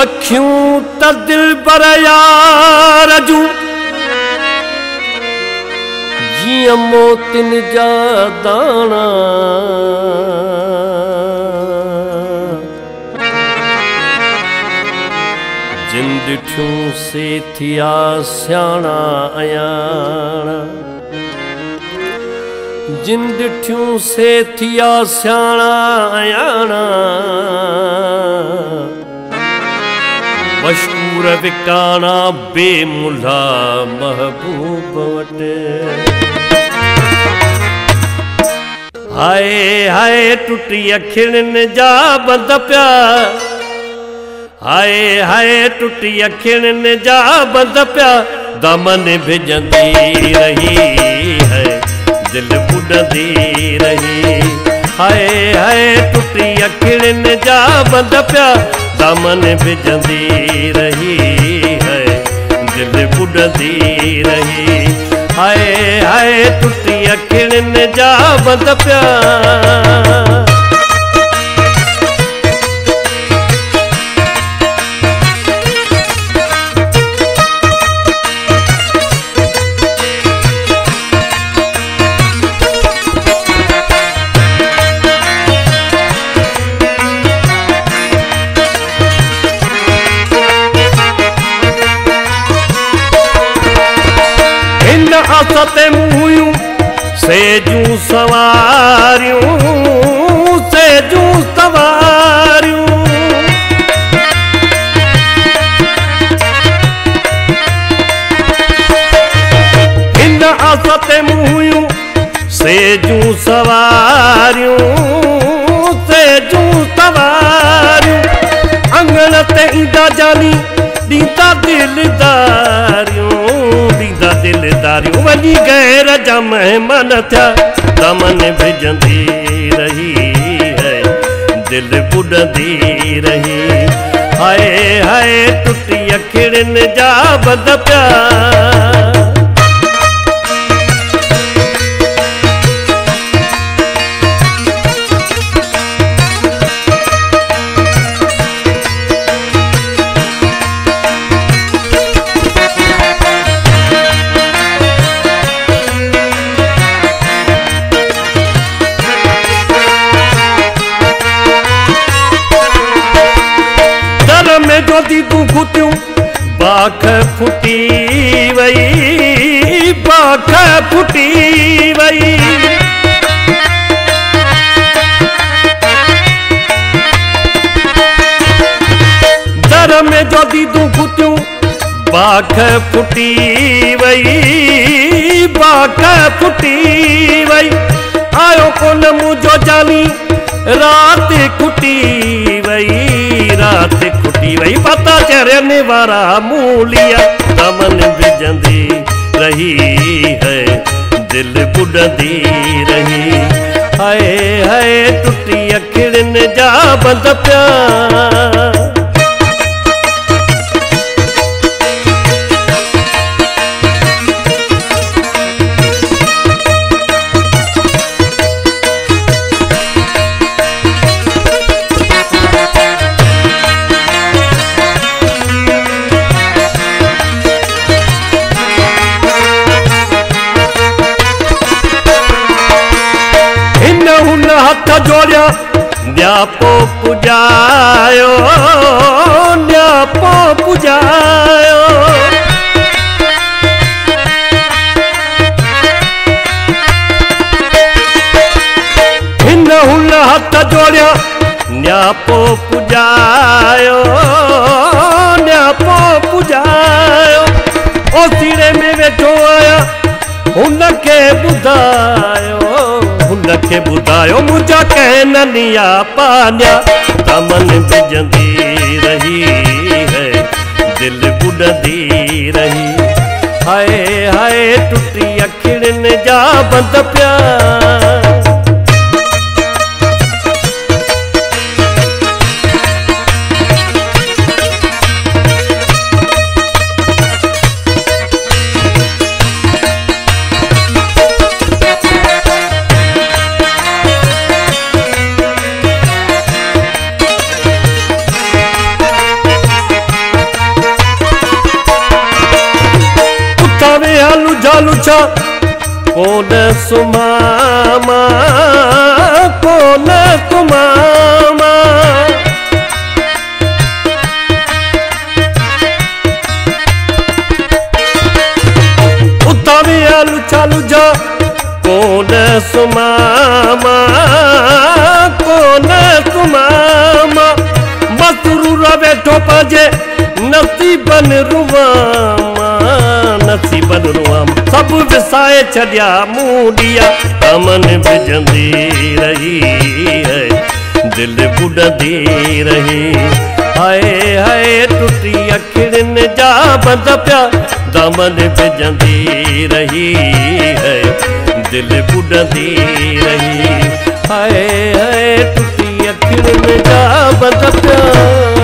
अखियूं त दिल बर यार जूं जियां मोतिन जा दाना, जिन ॾिठियूं से थिया सियाणा अयाणा, जिन ॾिठियूं से थिया सियाणा अयाणा। मशहूर विकाना बेमुल्हा महबूब वटे। हाय हाय टुटी अखियुनि जा बंद पिया, हाय हाय टुटी अखियुनि जा बंद पिया। दामन भिजंदी रही है दिल बुॾंदी रही। हाय हाय टुटी अखियुनि जा बंद पिया, दामन भिजंदी रही है दिल बुॾंदी रही। हाय हाय टुटी अखियुनि जा बंद पिया। आसते मुहियूं सेजूं सवारियूं, सेजूं सवारियूं। हिन आसते मुहियूं सेजूं सवारियूं, सेजूं सवारियूं। अंगण ते ईंदा जानी ॾींदा दिलदारियूं, ॾींदा दिलदारियूं। वञी गैर जा महिमान थिया, दामन भिजंदी रही है दिल बुॾंदी रही। हाय हाय टुटी अखियुनि जा बंद पिया। जोदी तूं खुटियूं बाख फुटी वई, बाख फुटी वई। दर में जोदी तूं खुटियूं बाख फुटी वई, बाख फुटी वई। आयो कोन मुंहिंजो जानी रात खुटी वई, रात खुटी वई। पता चरने वारा मूलिया, दामन भिजंदी रही है दिल बुॾंदी रही। हाय हाय टुटी अखियुनि जा बंद पिया। हथ जोड़िया न्यापो पुजायो, न्यापो पुजायो। हिन हुन हथ जोड़िया न्यापो पुजायो, न्यापो पुजायो। ओ सिरे में वेठो आया हुनखे ॿुधायो, हुनखे ॿुधायो मुंहिंजा कहनिया पानिया। दामन भिजंदी रही है दिल बुॾंदी रही। बंद प्या। आलू झालू छा कोन सुमामा, कोन सुमामा। उतावे आलू झालू जा कोन सुमामा, कोन सुमामा। मसरूरा वेठो पाजे नसीबन रुवामा, नसीबन रुआम सब विसाए छड़िया मूडिया। अमन बिजंदी रही है दिल बुढ़ंदी रही। हाय हाय टुटी अखिड़न जा बंद प्या, दामन बिजंदी रही है दिल बुढ़ंदी रही। हाय हाय टुटी अखिड़न जा बंद प्या।